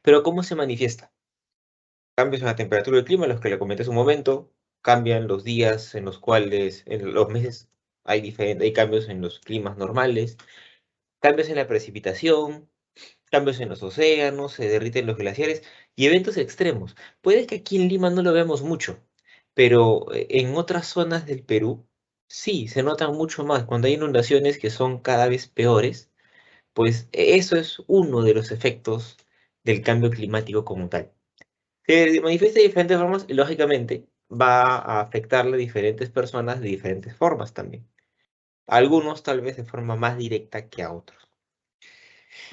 Pero ¿cómo se manifiesta? Cambios en la temperatura del clima, los que le comenté hace un momento, cambian los días en los cuales, en los meses, hay cambios en los climas normales, cambios en la precipitación, cambios en los océanos, se derriten los glaciares y eventos extremos. Puede que aquí en Lima no lo veamos mucho, pero en otras zonas del Perú sí, se notan mucho más. Cuando hay inundaciones que son cada vez peores, pues eso es uno de los efectos del cambio climático como tal. Se manifiesta de diferentes formas y lógicamente va a afectarle a diferentes personas de diferentes formas también. A algunos tal vez de forma más directa que a otros.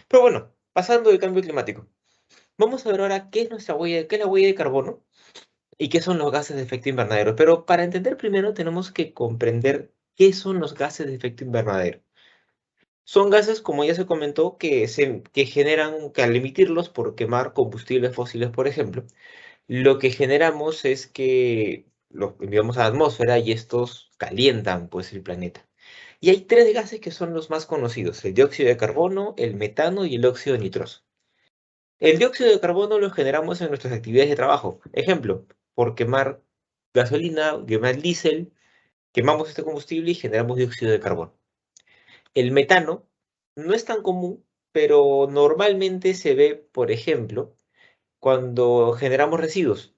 Pero bueno, pasando del cambio climático. Vamos a ver ahora qué es nuestra huella, qué es la huella de carbono y qué son los gases de efecto invernadero. Pero para entender primero tenemos que comprender qué son los gases de efecto invernadero. Son gases, como ya se comentó, que generan, que al emitirlos por quemar combustibles fósiles, por ejemplo, lo que generamos es que los enviamos a la atmósfera y estos calientan pues el planeta. Y hay tres gases que son los más conocidos, el dióxido de carbono, el metano y el óxido nitroso. El dióxido de carbono lo generamos en nuestras actividades de trabajo. Ejemplo, por quemar gasolina, quemar diésel, quemamos este combustible y generamos dióxido de carbono. El metano no es tan común, pero normalmente se ve, por ejemplo, cuando generamos residuos.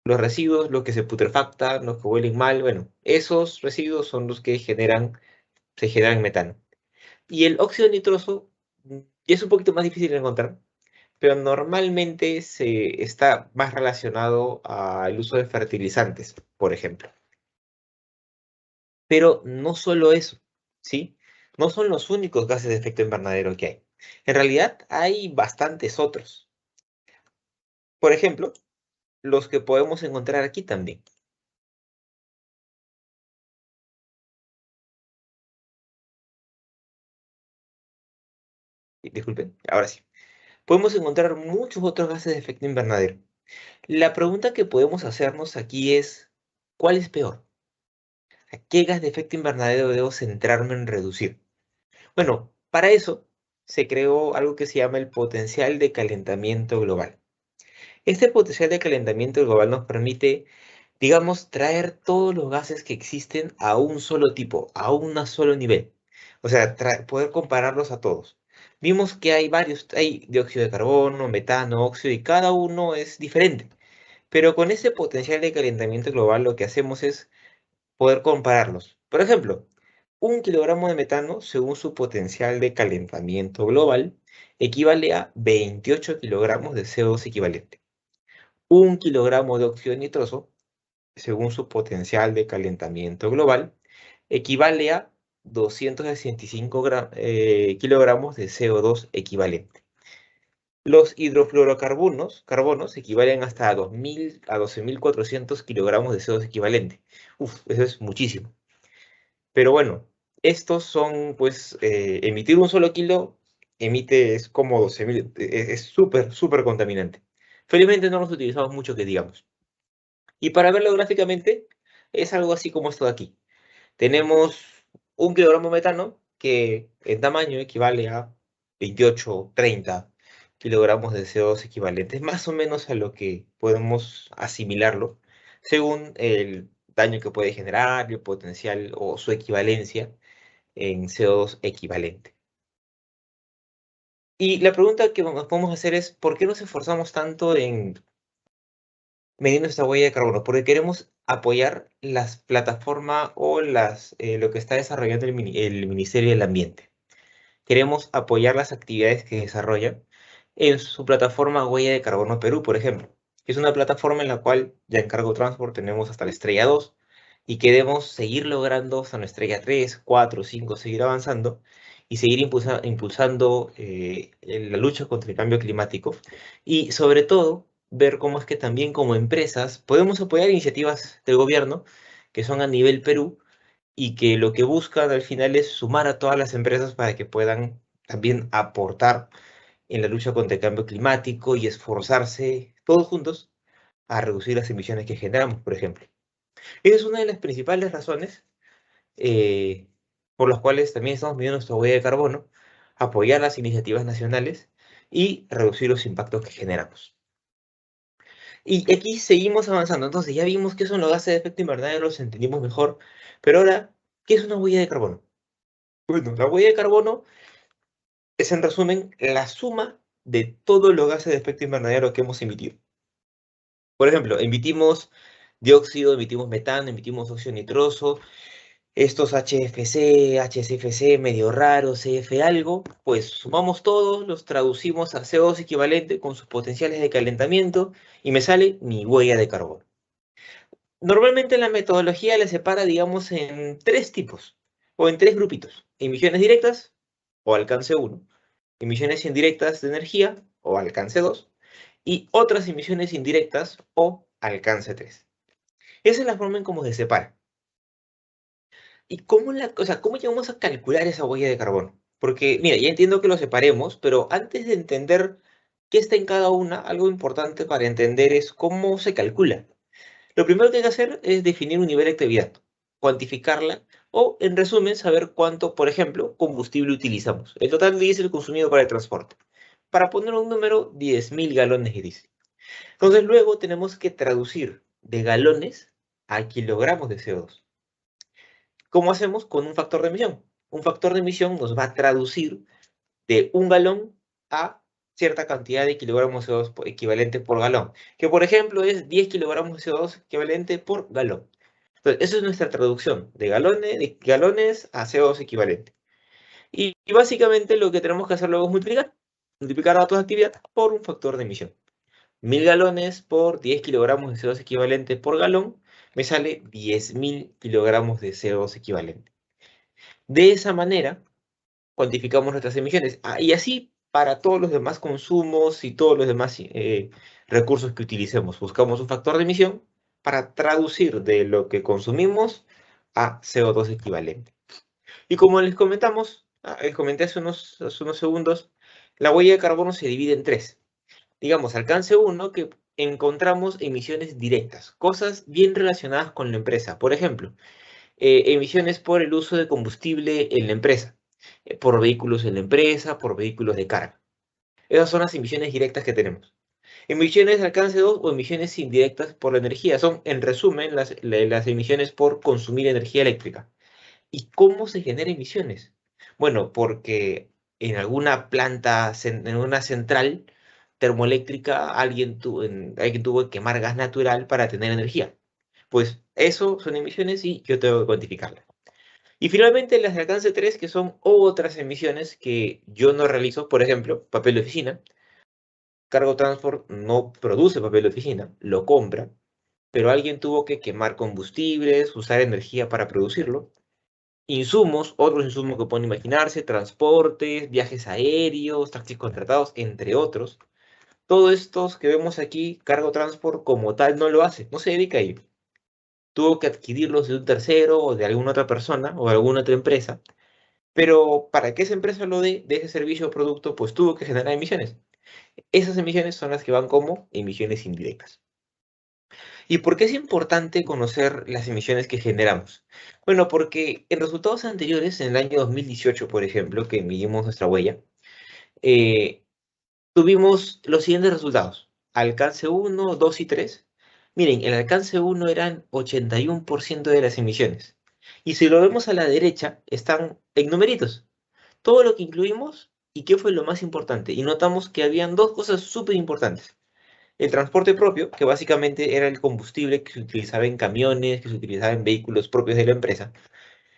Los residuos, los que se putrefactan, los que huelen mal, bueno, esos residuos son los que se generan metano. Y el óxido nitroso es un poquito más difícil de encontrar, pero normalmente se está más relacionado al uso de fertilizantes, por ejemplo. Pero no solo eso, ¿sí? No son los únicos gases de efecto invernadero que hay. En realidad hay bastantes otros. Por ejemplo, los que podemos encontrar aquí también. Disculpen, ahora sí. Podemos encontrar muchos otros gases de efecto invernadero. La pregunta que podemos hacernos aquí es, ¿cuál es peor? ¿A qué gas de efecto invernadero debo centrarme en reducir? Bueno, para eso se creó algo que se llama el potencial de calentamiento global. Este potencial de calentamiento global nos permite, digamos, traer todos los gases que existen a un solo tipo, a un solo nivel. O sea, poder compararlos a todos. Vimos que hay varios, hay dióxido de carbono, metano, óxido, y cada uno es diferente. Pero con ese potencial de calentamiento global lo que hacemos es poder compararlos. Por ejemplo, un kilogramo de metano, según su potencial de calentamiento global, equivale a 28 kilogramos de CO2 equivalente. Un kilogramo de óxido nitroso, según su potencial de calentamiento global, equivale a 265 kilogramos de CO2 equivalente. Los carbonos equivalen hasta a 12.400 kilogramos de CO2 equivalente. Uf, eso es muchísimo. Pero bueno, estos son, pues, emitir un solo kilo, es como 12.000, es súper, súper contaminante. Felizmente no los utilizamos mucho que digamos. Y para verlo gráficamente, es algo así como esto de aquí. Tenemos un kilogramo de metano que en tamaño equivale a 28, 30 kilogramos de CO2 equivalentes, más o menos a lo que podemos asimilarlo, según el daño que puede generar, el potencial o su equivalencia en CO2 equivalente. Y la pregunta que nos podemos hacer es, ¿por qué nos esforzamos tanto en medir nuestra huella de carbono? Porque queremos apoyar las plataformas o lo que está desarrollando el Ministerio del Ambiente. Queremos apoyar las actividades que desarrollan en su plataforma Huella de Carbono Perú, por ejemplo. Es una plataforma en la cual ya en Cargo Transport tenemos hasta la estrella 2 y queremos seguir logrando hasta la estrella 3, 4, 5, seguir avanzando y seguir impulsando la lucha contra el cambio climático y sobre todo ver cómo es que también como empresas podemos apoyar iniciativas del gobierno que son a nivel Perú y que lo que buscan al final es sumar a todas las empresas para que puedan también aportar en la lucha contra el cambio climático y esforzarse todos juntos a reducir las emisiones que generamos, por ejemplo. Esa es una de las principales razones por las cuales también estamos midiendo nuestra huella de carbono, apoyar las iniciativas nacionales y reducir los impactos que generamos. Y aquí seguimos avanzando. Entonces ya vimos qué son los gases de efecto invernadero, los entendimos mejor. Pero ahora, ¿qué es una huella de carbono? Bueno, la huella de carbono es, en resumen, la suma de todos los gases de efecto invernadero que hemos emitido. Por ejemplo, emitimos dióxido, emitimos metano, emitimos óxido nitroso, estos HFC, HCFC, medio raro, CF algo, pues sumamos todos, los traducimos a CO2 equivalente con sus potenciales de calentamiento y me sale mi huella de carbono. Normalmente la metodología la separa, digamos, en tres tipos o en tres grupitos. Emisiones directas o alcance 1, emisiones indirectas de energía o alcance 2 y otras emisiones indirectas o alcance 3. Esa es la forma en cómo se separa. ¿Y cómo llegamos a calcular esa huella de carbono? Porque, mira, ya entiendo que lo separemos, pero antes de entender qué está en cada una, algo importante para entender es cómo se calcula. Lo primero que hay que hacer es definir un nivel de actividad, cuantificarla o, en resumen, saber cuánto, por ejemplo, combustible utilizamos. El total de diésel consumido para el transporte. Para poner un número, 10.000 galones de diésel. Entonces, luego tenemos que traducir de galones a kilogramos de CO2. ¿Cómo hacemos? Con un factor de emisión. Un factor de emisión nos va a traducir de un galón a cierta cantidad de kilogramos de CO2 equivalente por galón, que por ejemplo es 10 kilogramos de CO2 equivalente por galón. Entonces, esa es nuestra traducción de galones a CO2 equivalente. Y básicamente lo que tenemos que hacer luego es multiplicar datos de actividad por un factor de emisión. 1.000 galones por 10 kilogramos de CO2 equivalente por galón, me sale 10.000 kilogramos de CO2 equivalente. De esa manera, cuantificamos nuestras emisiones. Y así para todos los demás consumos y todos los demás recursos que utilicemos. Buscamos un factor de emisión para traducir de lo que consumimos a CO2 equivalente. Y como les comenté hace unos segundos, la huella de carbono se divide en tres. Digamos, alcance 1, que encontramos emisiones directas, cosas bien relacionadas con la empresa. Por ejemplo, emisiones por el uso de combustible en la empresa, por vehículos en la empresa, por vehículos de carga. Esas son las emisiones directas que tenemos. Emisiones de alcance 2 o emisiones indirectas por la energía son, en resumen, las emisiones por consumir energía eléctrica. ¿Y cómo se generan emisiones? Bueno, porque en alguna planta, en una central termoeléctrica, alguien tuvo que quemar gas natural para tener energía. Pues eso son emisiones y yo tengo que cuantificarlas. Y finalmente las de alcance 3, que son otras emisiones que yo no realizo, por ejemplo, papel de oficina. Cargo Transport no produce papel de oficina, lo compra, pero alguien tuvo que quemar combustibles, usar energía para producirlo. Insumos, otros insumos que pueden imaginarse, transportes, viajes aéreos, taxis contratados, entre otros. Todos estos que vemos aquí, Cargo Transport como tal no lo hace, no se dedica a ello. Tuvo que adquirirlos de un tercero o de alguna otra persona o de alguna otra empresa, pero para que esa empresa lo de ese servicio o producto, pues tuvo que generar emisiones. Esas emisiones son las que van como emisiones indirectas. ¿Y por qué es importante conocer las emisiones que generamos? Bueno, porque en resultados anteriores, en el año 2018, por ejemplo, que midimos nuestra huella, eh, tuvimos los siguientes resultados. Alcance 1, 2 y 3. Miren, el alcance 1 eran 81% de las emisiones. Y si lo vemos a la derecha, están en numeritos. Todo lo que incluimos y qué fue lo más importante. Y notamos que habían dos cosas súper importantes. El transporte propio, que básicamente era el combustible que se utilizaba en camiones, que se utilizaba en vehículos propios de la empresa.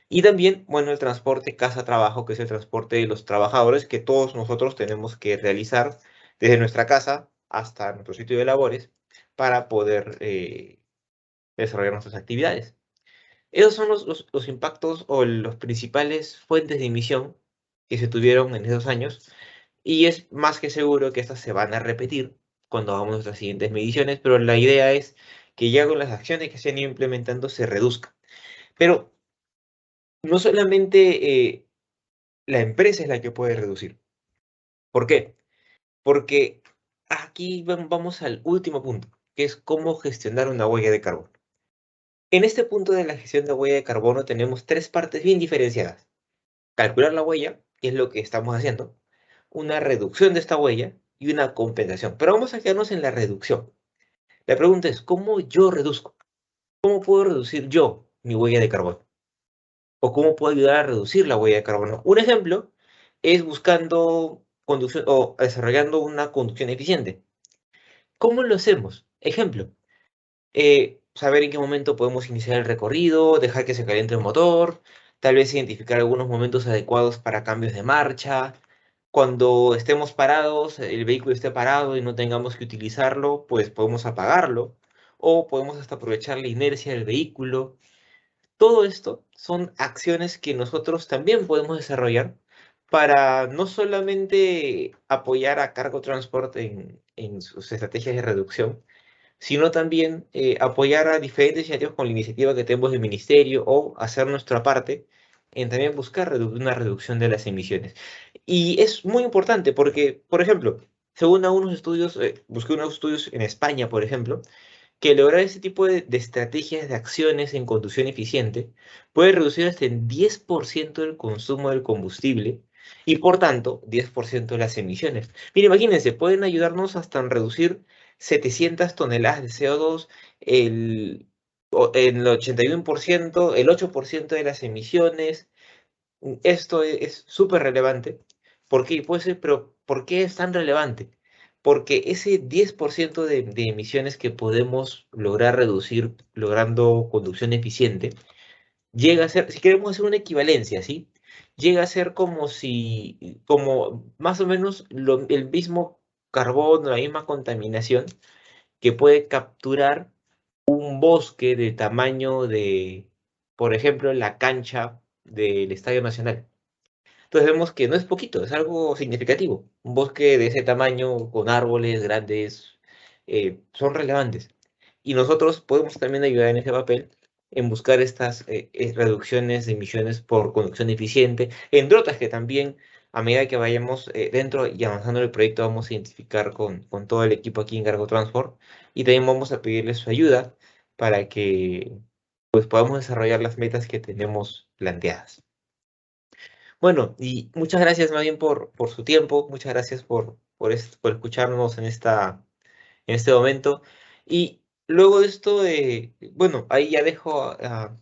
Y también, bueno, el transporte casa-trabajo, que es el transporte de los trabajadores que todos nosotros tenemos que realizar desde nuestra casa hasta nuestro sitio de labores para poder desarrollar nuestras actividades. Esos son los impactos o los principales fuentes de emisión que se tuvieron en esos años y es más que seguro que estas se van a repetir cuando hagamos nuestras siguientes mediciones, pero la idea es que ya con las acciones que se han ido implementando se reduzca. Pero no solamente la empresa es la que puede reducir. ¿Por qué? Porque aquí vamos al último punto, que es cómo gestionar una huella de carbono. En este punto de la gestión de huella de carbono tenemos tres partes bien diferenciadas. Calcular la huella, que es lo que estamos haciendo. una reducción de esta huella y una compensación. Pero vamos a quedarnos en la reducción. La pregunta es, ¿cómo yo reduzco? ¿Cómo puedo reducir yo mi huella de carbono? ¿O cómo puedo ayudar a reducir la huella de carbono? Un ejemplo es buscando conducción o desarrollando una conducción eficiente. ¿Cómo lo hacemos? Ejemplo, saber en qué momento podemos iniciar el recorrido, dejar que se caliente el motor, tal vez identificar algunos momentos adecuados para cambios de marcha. Cuando estemos parados, el vehículo esté parado y no tengamos que utilizarlo, pues podemos apagarlo o podemos hasta aprovechar la inercia del vehículo. Todo esto son acciones que nosotros también podemos desarrollar para no solamente apoyar a Cargo Transport en sus estrategias de reducción, sino también apoyar a diferentes iniciativas con la iniciativa que tenemos del ministerio o hacer nuestra parte en también buscar una reducción de las emisiones. Y es muy importante porque, por ejemplo, según algunos estudios, busqué unos estudios en España, por ejemplo, que lograr este tipo de estrategias de acciones en conducción eficiente puede reducir hasta en 10% el consumo del combustible y, por tanto, 10% de las emisiones. Mira, imagínense, pueden ayudarnos hasta en reducir 700 toneladas de CO2, en el 81%, el 8% de las emisiones. Esto es súper relevante. ¿Por qué? Puede ser, pero ¿por qué es tan relevante? Porque ese 10% de emisiones que podemos lograr reducir logrando conducción eficiente, llega a ser, si queremos hacer una equivalencia, ¿sí? Llega a ser como si, como más o menos el mismo carbono, la misma contaminación que puede capturar un bosque de tamaño de, por ejemplo, la cancha del Estadio Nacional. Entonces vemos que no es poquito, es algo significativo. Un bosque de ese tamaño, con árboles grandes, son relevantes. Y nosotros podemos también ayudar en ese papel en buscar estas reducciones de emisiones por conducción eficiente, entre otras que también a medida que vayamos dentro y avanzando en el proyecto vamos a identificar con todo el equipo aquí en Cargo Transport y también vamos a pedirles su ayuda para que pues podamos desarrollar las metas que tenemos planteadas. Bueno, y muchas gracias más bien por su tiempo, muchas gracias por escucharnos en este momento. Y luego de esto, bueno, ahí ya dejo a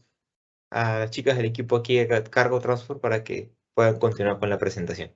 las chicas del equipo aquí a cargo Transfer para que puedan continuar con la presentación.